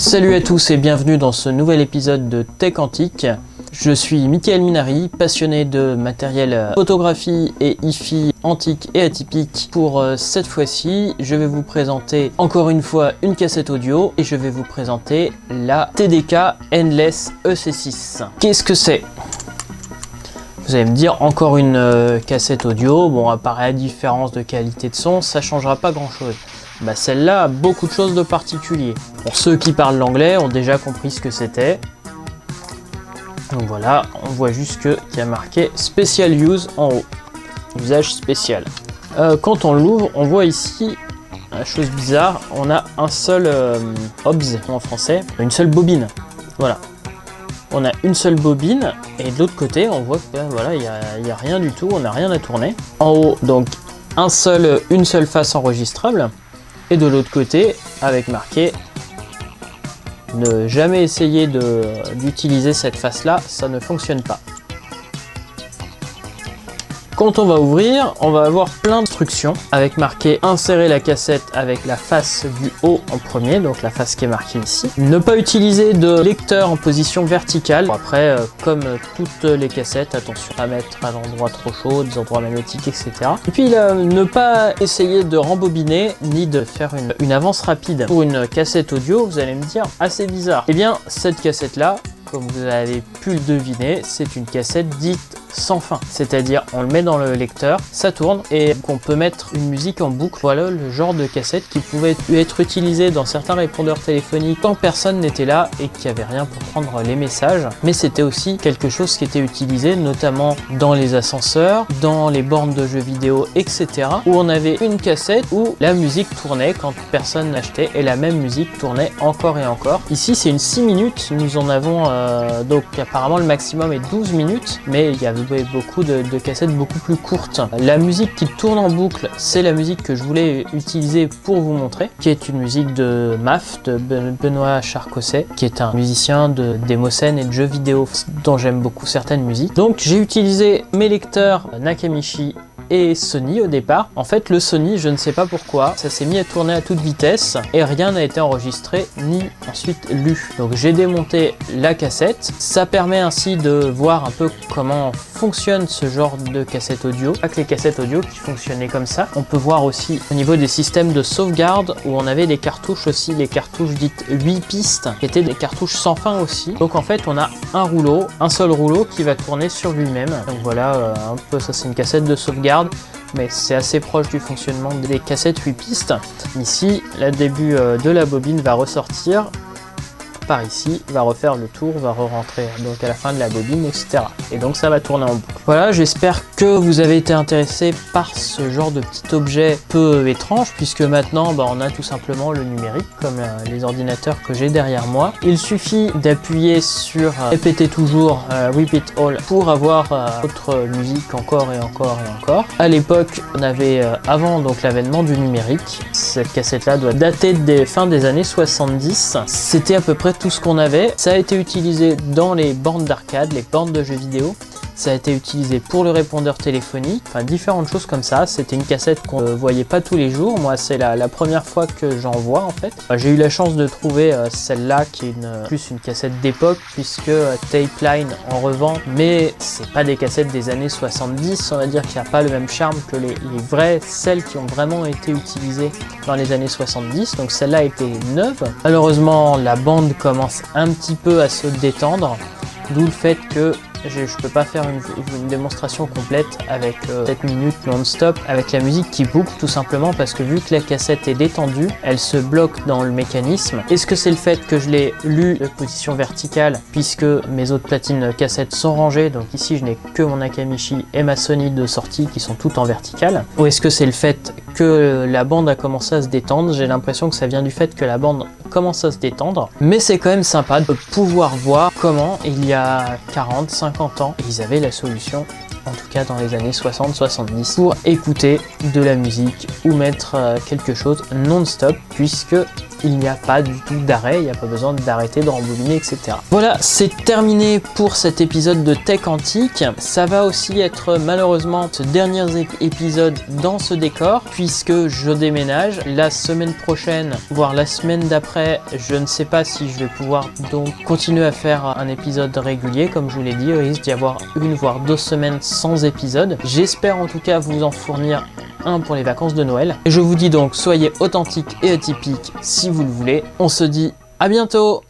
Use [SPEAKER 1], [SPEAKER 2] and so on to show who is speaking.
[SPEAKER 1] Salut à tous et bienvenue dans ce nouvel épisode de Tech Antique. Je suis Mickaël Minari, passionné de matériel photographie et hi-fi antique et atypique. Pour cette fois-ci, je vais vous présenter encore une fois une cassette audio et je vais vous présenter la TDK Endless EC6. Qu'est-ce que c'est ? Vous allez me dire, encore une cassette audio. Bon, à part la différence de qualité de son, ça changera pas grand-chose. Bah, celle-là a beaucoup de choses de particulier. Pour ceux qui parlent l'anglais ont déjà compris ce que c'était. Donc voilà, on voit juste qu'il y a marqué Special Use en haut. Usage spécial. Quand on l'ouvre, on voit ici une chose bizarre. On a un seul OBS en français, une seule bobine. Voilà. On a une seule bobine et de l'autre côté, on voit que voilà, il n'y a rien du tout, on n'a rien à tourner. En haut, donc une seule face enregistrable. Et de l'autre côté, avec marqué ne jamais essayer d'utiliser cette face-là, ça ne fonctionne pas. Quand on va ouvrir, on va avoir plein d'instructions avec marqué insérer la cassette avec la face du haut en premier, donc la face qui est marquée ici. Ne pas utiliser de lecteur en position verticale. Après, comme toutes les cassettes, attention à mettre à l'endroit trop chaud, des endroits magnétiques, etc. Et puis ne pas essayer de rembobiner ni de faire une avance rapide. Pour une cassette audio, vous allez me dire assez bizarre. Eh bien, cette cassette-là, comme vous avez pu le deviner, c'est une cassette dite sans fin. C'est-à-dire, on le met dans le lecteur, ça tourne et qu'on peut mettre une musique en boucle. Voilà le genre de cassette qui pouvait être utilisée dans certains répondeurs téléphoniques quand personne n'était là et qu'il n'y avait rien pour prendre les messages. Mais c'était aussi quelque chose qui était utilisé notamment dans les ascenseurs, dans les bornes de jeux vidéo, etc. où on avait une cassette où la musique tournait quand personne n'achetait et la même musique tournait encore et encore. Ici, c'est une 6 minutes. Nous en avons donc apparemment le maximum est 12 minutes, mais il y avait beaucoup de cassettes beaucoup plus courtes. La musique qui tourne en boucle, c'est la musique que je voulais utiliser pour vous montrer, qui est une musique de MAF, de Benoît Charcosset, qui est un musicien de démo-scène et de jeux vidéo dont j'aime beaucoup certaines musiques. Donc j'ai utilisé mes lecteurs Nakamichi et Sony au départ. En fait, le Sony, je ne sais pas pourquoi, ça s'est mis à tourner à toute vitesse et rien n'a été enregistré ni ensuite lu. Donc j'ai démonté la cassette. Ça permet ainsi de voir un peu comment fonctionne ce genre de cassette audio. Pas que les cassettes audio qui fonctionnaient comme ça. On peut voir aussi au niveau des systèmes de sauvegarde où on avait des cartouches aussi, les cartouches dites 8 pistes, qui étaient des cartouches sans fin aussi. Donc en fait, on a un seul rouleau qui va tourner sur lui-même. Donc voilà, un peu ça, c'est une cassette de sauvegarde, mais c'est assez proche du fonctionnement des cassettes 8 pistes. Ici, le début de la bobine va ressortir par ici, va refaire le tour, va re-rentrer donc à la fin de la bobine, etc. Et donc ça va tourner en boucle. Voilà, j'espère que vous avez été intéressé par ce genre de petit objet peu étrange, puisque maintenant on a tout simplement le numérique, comme les ordinateurs que j'ai derrière moi. Il suffit d'appuyer sur répéter toujours repeat all pour avoir autre musique encore et encore et encore. À l'époque, on avait avant donc l'avènement du numérique. Cette cassette-là doit dater des fins des années 70. C'était à peu près tout ce qu'on avait. Ça a été utilisé dans les bornes d'arcade, les bornes de jeux vidéo. Ça a été utilisé pour le répondeur téléphonique, enfin différentes choses comme ça. C'était une cassette qu'on ne voyait pas tous les jours. Moi, c'est la première fois que j'en vois en fait. J'ai eu la chance de trouver celle-là qui est plus une cassette d'époque, puisque Tapeline en revend, mais c'est pas des cassettes des années 70. On va dire qu'il n'y a pas le même charme que les vraies, celles qui ont vraiment été utilisées dans les années 70. Donc celle-là était neuve. Malheureusement, la bande commence un petit peu à se détendre, d'où le fait que je peux pas faire une démonstration complète avec 7 minutes non-stop avec la musique qui boucle, tout simplement parce que vu que la cassette est détendue, elle se bloque dans le mécanisme. Est-ce que c'est le fait que je l'ai lu de position verticale puisque mes autres platines cassettes sont rangées, donc ici je n'ai que mon Nakamichi et ma Sony de sortie qui sont toutes en verticale, ou est-ce que c'est le fait que la bande a commencé à se détendre? J'ai l'impression que ça vient du fait que la bande commence à se détendre, mais c'est quand même sympa de pouvoir voir comment il y a 40, 50 ans, ils avaient la solution, en tout cas dans les années 60-70, pour écouter de la musique ou mettre quelque chose non-stop, puisque il n'y a pas du tout d'arrêt, il n'y a pas besoin d'arrêter, de rembobiner, etc. Voilà, c'est terminé pour cet épisode de Tech Antique. Ça va aussi être malheureusement ce dernier épisode dans ce décor, puisque je déménage la semaine prochaine, voire la semaine d'après. Je ne sais pas si je vais pouvoir donc continuer à faire un épisode régulier. Comme je vous l'ai dit, il risque d'y avoir une voire 2 semaines sans épisode. J'espère en tout cas vous en fournir un pour les vacances de Noël. Et je vous dis donc, soyez authentiques et atypiques si vous le voulez. On se dit à bientôt!